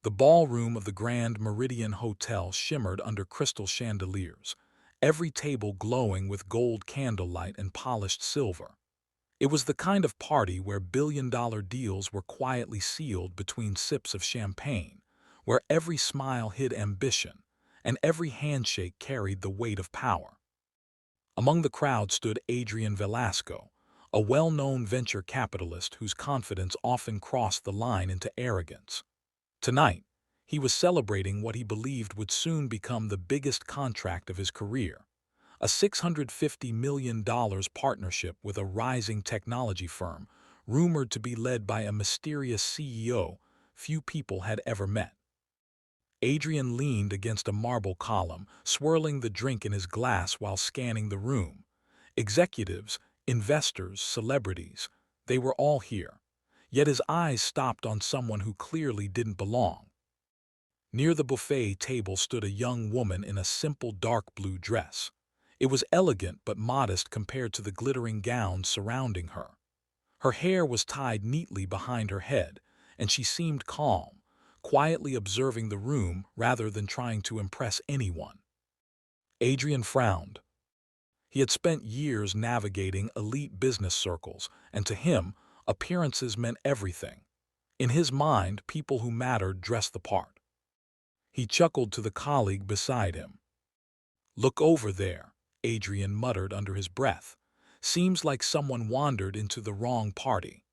The ballroom of the Grand Meridian Hotel shimmered under crystal chandeliers, every table glowing with gold candlelight and polished silver. It was the kind of party where billion-dollar deals were quietly sealed between sips of champagne, where every smile hid ambition, and every handshake carried the weight of power. Among the crowd stood Adrian Velasco, a well-known venture capitalist whose confidence often crossed the line into arrogance. Tonight, he was celebrating what he believed would soon become the biggest contract of his career, a $650 million partnership with a rising technology firm, rumored to be led by a mysterious CEO few people had ever met. Adrian leaned against a marble column, swirling the drink in his glass while scanning the room. Executives, investors, celebrities, they were all here. Yet his eyes stopped on someone who clearly didn't belong. Near the buffet table stood a young woman in a simple dark blue dress. It was elegant but modest compared to the glittering gowns surrounding her. Her hair was tied neatly behind her head, and she seemed calm, quietly observing the room rather than trying to impress anyone. Adrian frowned. He had spent years navigating elite business circles, and to him, appearances meant everything. In his mind, people who mattered dressed the part. He chuckled to the colleague beside him. "Look over there," Adrian muttered under his breath. "Seems like someone wandered into the wrong party."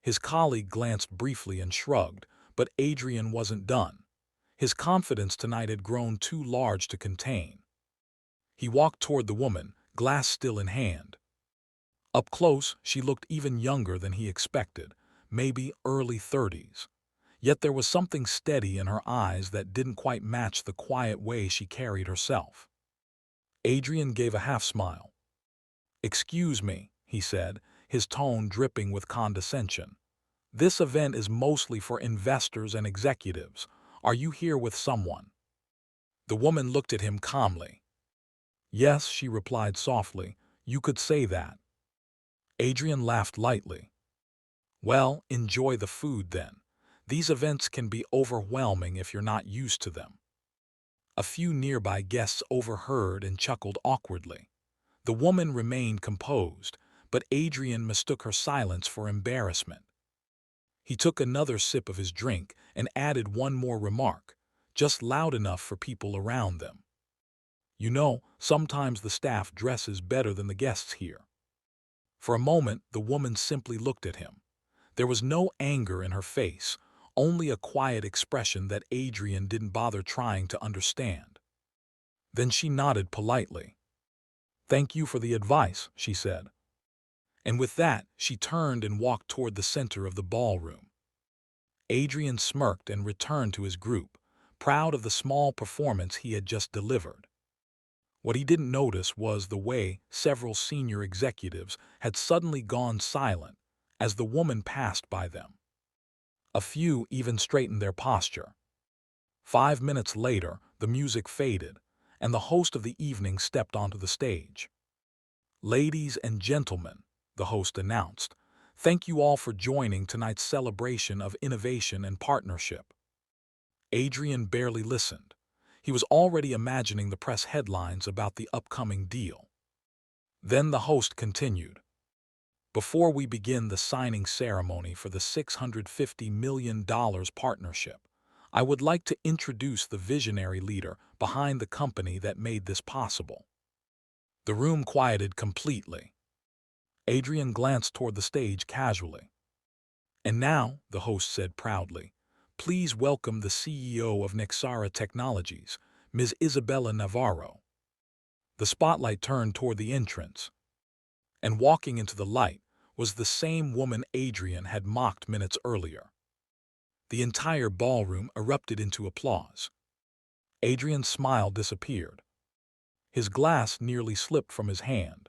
His colleague glanced briefly and shrugged, but Adrian wasn't done. His confidence tonight had grown too large to contain. He walked toward the woman, glass still in hand. Up close, she looked even younger than he expected, maybe early 30s. Yet there was something steady in her eyes that didn't quite match the quiet way she carried herself. Adrian gave a half-smile. "Excuse me," he said, his tone dripping with condescension. "This event is mostly for investors and executives. Are you here with someone?" The woman looked at him calmly. "Yes," she replied softly, "you could say that." Adrian laughed lightly. "Well, enjoy the food then. These events can be overwhelming if you're not used to them." A few nearby guests overheard and chuckled awkwardly. The woman remained composed, but Adrian mistook her silence for embarrassment. He took another sip of his drink and added one more remark, just loud enough for people around them. "You know, sometimes the staff dresses better than the guests here." For a moment, the woman simply looked at him. There was no anger in her face, only a quiet expression that Adrian didn't bother trying to understand. Then she nodded politely. "Thank you for the advice," she said. And with that, she turned and walked toward the center of the ballroom. Adrian smirked and returned to his group, proud of the small performance he had just delivered. What he didn't notice was the way several senior executives had suddenly gone silent as the woman passed by them. A few even straightened their posture. 5 minutes later, the music faded, and the host of the evening stepped onto the stage. "Ladies and gentlemen," the host announced, "thank you all for joining tonight's celebration of innovation and partnership." Adrian barely listened. He was already imagining the press headlines about the upcoming deal. Then the host continued. "Before we begin the signing ceremony for the $650 million partnership, I would like to introduce the visionary leader behind the company that made this possible." The room quieted completely. Adrian glanced toward the stage casually. "And now," the host said proudly, "please welcome the CEO of Nexara Technologies, Ms. Isabella Navarro." The spotlight turned toward the entrance, and walking into the light was the same woman Adrian had mocked minutes earlier. The entire ballroom erupted into applause. Adrian's smile disappeared. His glass nearly slipped from his hand.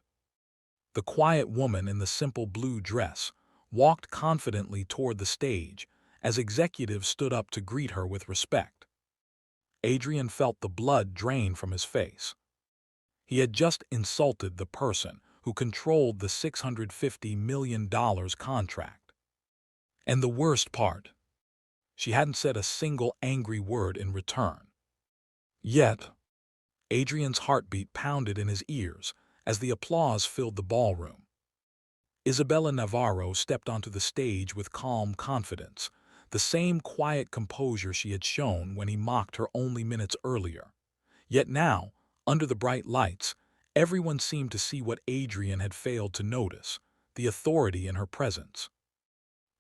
The quiet woman in the simple blue dress walked confidently toward the stage as executives stood up to greet her with respect. Adrian felt the blood drain from his face. He had just insulted the person who controlled the $650 million contract. And the worst part, She hadn't said a single angry word in return. Yet, Adrian's heartbeat pounded in his ears as the applause filled the ballroom. Isabella Navarro stepped onto the stage with calm confidence, the same quiet composure she had shown when he mocked her only minutes earlier. Yet now, under the bright lights, everyone seemed to see what Adrian had failed to notice, the authority in her presence.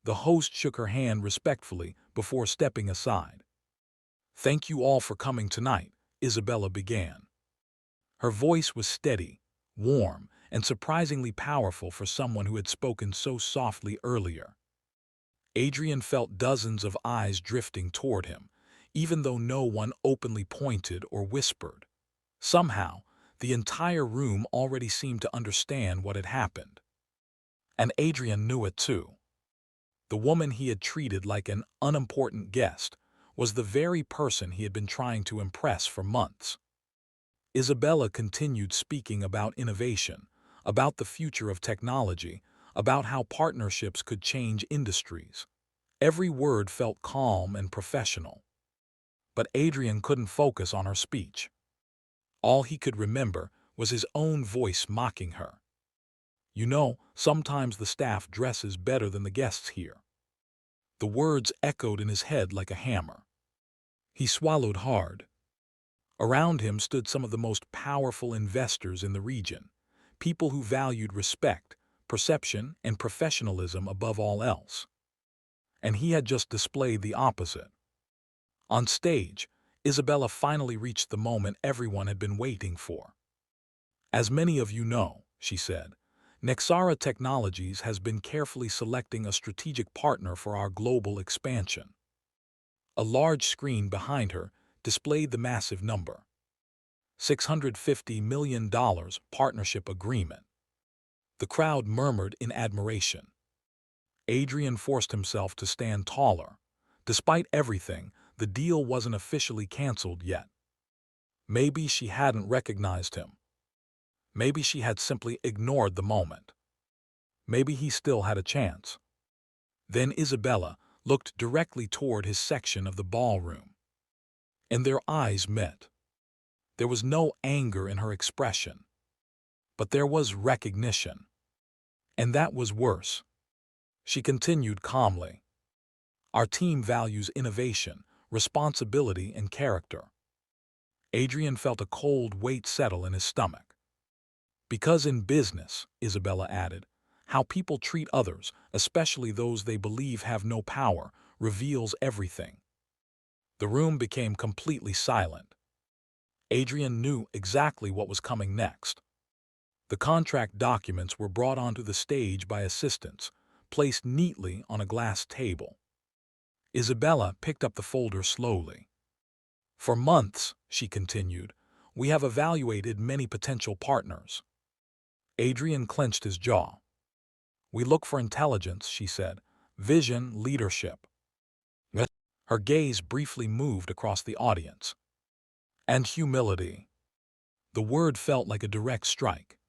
The host shook her hand respectfully before stepping aside. "Thank you all for coming tonight," Isabella began. Her voice was steady, warm, and surprisingly powerful for someone who had spoken so softly earlier. Adrian felt dozens of eyes drifting toward him, even though no one openly pointed or whispered. Somehow, the entire room already seemed to understand what had happened. And Adrian knew it too. The woman he had treated like an unimportant guest was the very person he had been trying to impress for months. Isabella continued speaking about innovation, about the future of technology, about how partnerships could change industries. Every word felt calm and professional. But Adrian couldn't focus on her speech. All he could remember was his own voice mocking her. "You know, sometimes the staff dresses better than the guests here." The words echoed in his head like a hammer. He swallowed hard. Around him stood some of the most powerful investors in the region, people who valued respect, perception, and professionalism above all else. And he had just displayed the opposite. On stage, Isabella finally reached the moment everyone had been waiting for. "As many of you know," she said, "Nexara Technologies has been carefully selecting a strategic partner for our global expansion." A large screen behind her displayed the massive number. $650 million partnership agreement. The crowd murmured in admiration. Adrian forced himself to stand taller. Despite everything, the deal wasn't officially canceled yet. Maybe she hadn't recognized him. Maybe she had simply ignored the moment. Maybe he still had a chance. Then Isabella looked directly toward his section of the ballroom. And their eyes met. There was no anger in her expression, but there was recognition. And that was worse. She continued calmly. "Our team values innovation, responsibility, and character." Adrian felt a cold weight settle in his stomach. "Because in business," Isabella added, "how people treat others, especially those they believe have no power, reveals everything." The room became completely silent. Adrian knew exactly what was coming next. The contract documents were brought onto the stage by assistants, placed neatly on a glass table. Isabella picked up the folder slowly. "For months," she continued, "we have evaluated many potential partners." Adrian clenched his jaw. "We look for intelligence," she said, "vision, leadership." Her gaze briefly moved across the audience. "And humility." The word felt like a direct strike.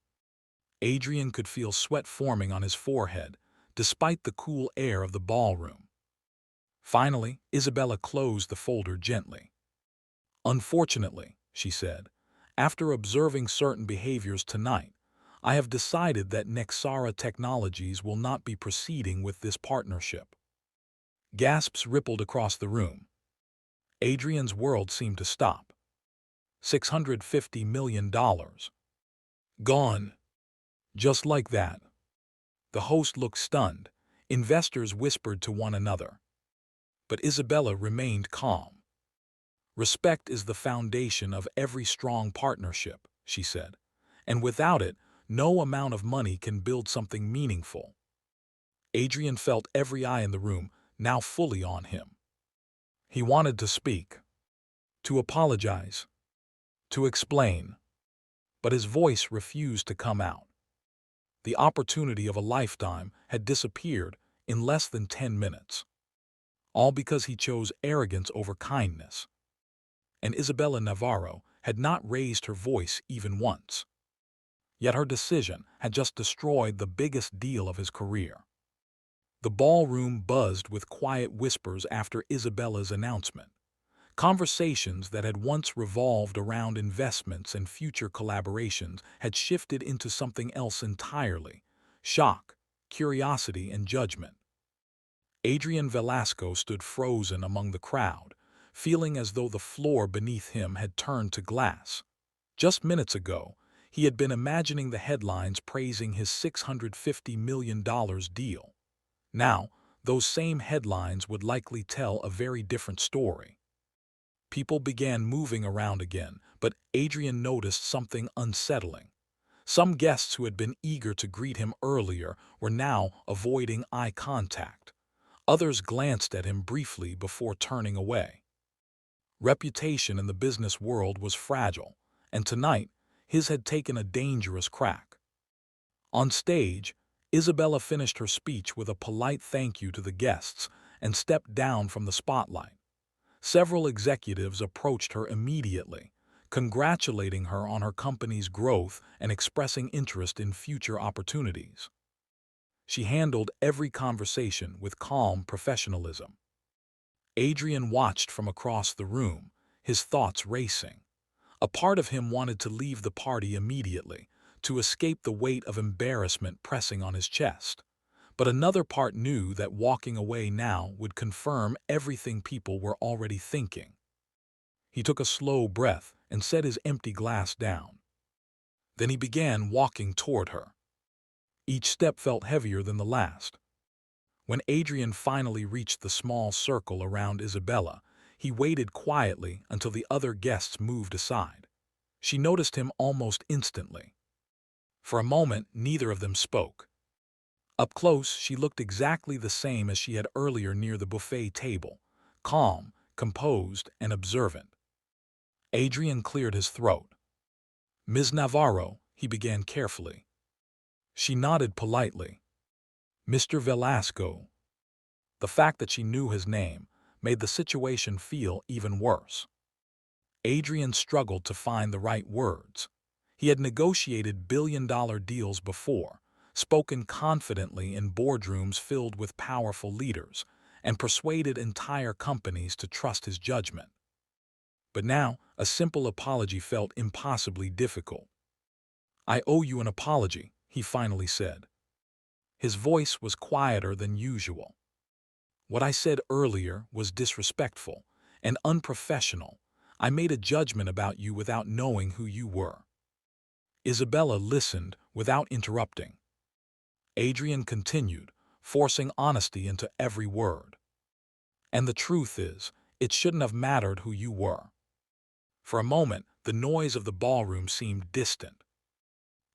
Adrian could feel sweat forming on his forehead, despite the cool air of the ballroom. Finally, Isabella closed the folder gently. "Unfortunately," she said, "after observing certain behaviors tonight, I have decided that Nexara Technologies will not be proceeding with this partnership." Gasps rippled across the room. Adrian's world seemed to stop. $650 million. Gone. Just like that. The host looked stunned. Investors whispered to one another. But Isabella remained calm. "Respect is the foundation of every strong partnership," she said, "and without it, no amount of money can build something meaningful." Adrian felt every eye in the room now fully on him. He wanted to speak, to apologize, to explain, but his voice refused to come out. The opportunity of a lifetime had disappeared in less than 10 minutes. All because he chose arrogance over kindness. And Isabella Navarro had not raised her voice even once. Yet her decision had just destroyed the biggest deal of his career. The ballroom buzzed with quiet whispers after Isabella's announcement. Conversations that had once revolved around investments and future collaborations had shifted into something else entirely: shock, curiosity, and judgment. Adrian Velasco stood frozen among the crowd, feeling as though the floor beneath him had turned to glass. Just minutes ago, he had been imagining the headlines praising his $650 million deal. Now, those same headlines would likely tell a very different story. People began moving around again, but Adrian noticed something unsettling. Some guests who had been eager to greet him earlier were now avoiding eye contact. Others glanced at him briefly before turning away. Reputation in the business world was fragile, and tonight his had taken a dangerous crack. On stage, Isabella finished her speech with a polite thank you to the guests and stepped down from the spotlight. Several executives approached her immediately, congratulating her on her company's growth and expressing interest in future opportunities. She handled every conversation with calm professionalism. Adrian watched from across the room, his thoughts racing. A part of him wanted to leave the party immediately, to escape the weight of embarrassment pressing on his chest. But another part knew that walking away now would confirm everything people were already thinking. He took a slow breath and set his empty glass down. Then he began walking toward her. Each step felt heavier than the last. When Adrian finally reached the small circle around Isabella, he waited quietly until the other guests moved aside. She noticed him almost instantly. For a moment, neither of them spoke. Up close, she looked exactly the same as she had earlier near the buffet table: calm, composed, and observant. Adrian cleared his throat. "Ms. Navarro," he began carefully. She nodded politely. "Mr. Velasco." The fact that she knew his name made the situation feel even worse. Adrian struggled to find the right words. He had negotiated billion-dollar deals before, spoken confidently in boardrooms filled with powerful leaders, and persuaded entire companies to trust his judgment. But now, a simple apology felt impossibly difficult. "I owe you an apology," he finally said. His voice was quieter than usual. "What I said earlier was disrespectful and unprofessional. I made a judgment about you without knowing who you were." Isabella listened without interrupting. Adrian continued, forcing honesty into every word. "And the truth is, it shouldn't have mattered who you were." For a moment, the noise of the ballroom seemed distant.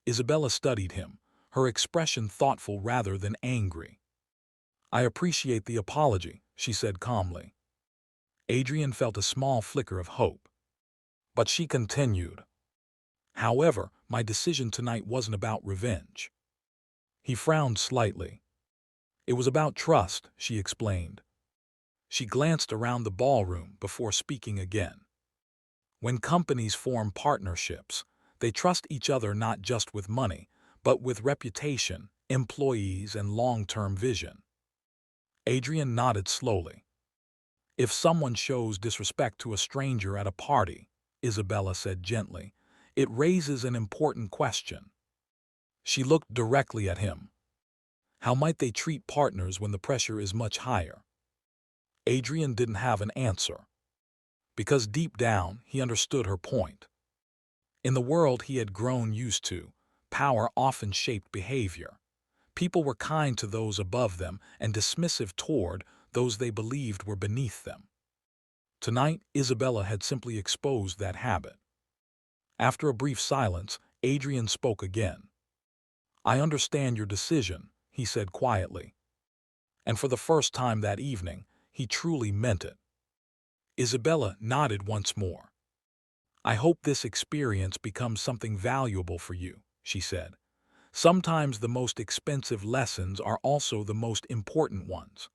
Isabella studied him, her expression thoughtful rather than angry. "I appreciate the apology," she said calmly. Adrian felt a small flicker of hope. But she continued, "However, my decision tonight wasn't about revenge." He frowned slightly. "It was about trust," she explained. She glanced around the ballroom before speaking again. "When companies form partnerships, they trust each other not just with money, but with reputation, employees, and long-term vision." Adrian nodded slowly. "If someone shows disrespect to a stranger at a party," Isabella said gently, "it raises an important question." She looked directly at him. "How might they treat partners when the pressure is much higher?" Adrian didn't have an answer, because deep down he understood her point. In the world he had grown used to, power often shaped behavior. People were kind to those above them and dismissive toward those they believed were beneath them. Tonight, Isabella had simply exposed that habit. After a brief silence, Adrian spoke again. "I understand your decision," he said quietly. And for the first time that evening, he truly meant it. Isabella nodded once more. "I hope this experience becomes something valuable for you," she said. "Sometimes the most expensive lessons are also the most important ones."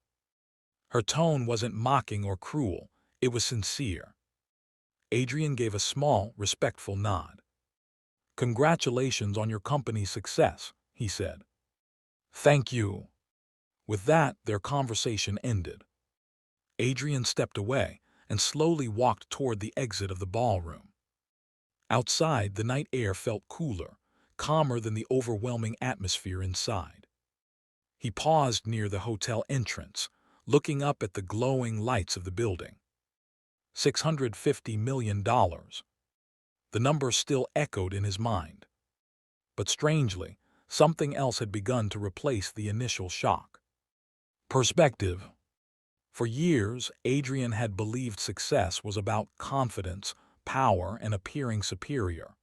Her tone wasn't mocking or cruel, it was sincere. Adrian gave a small, respectful nod. "Congratulations on your company's success," he said. "Thank you." With that, their conversation ended. Adrian stepped away and slowly walked toward the exit of the ballroom. Outside, the night air felt cooler, calmer than the overwhelming atmosphere inside. He paused near the hotel entrance, looking up at the glowing lights of the building. $650 million. The number still echoed in his mind. But strangely, something else had begun to replace the initial shock. Perspective. For years, Adrian had believed success was about confidence, power, and appearing superior.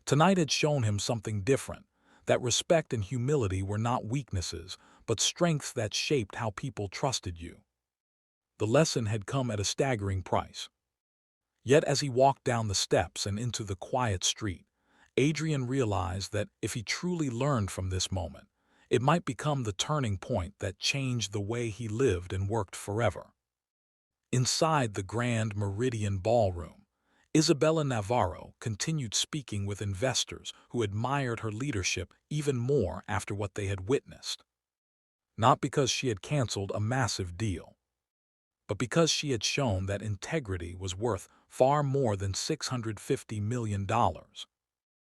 Tonight had shown him something different, that respect and humility were not weaknesses, but strengths that shaped how people trusted you. The lesson had come at a staggering price. Yet as he walked down the steps and into the quiet street, Adrian realized that if he truly learned from this moment, it might become the turning point that changed the way he lived and worked forever. Inside the Grand Meridian Ballroom, Isabella Navarro continued speaking with investors who admired her leadership even more after what they had witnessed. Not because she had canceled a massive deal, but because she had shown that integrity was worth far more than $650 million.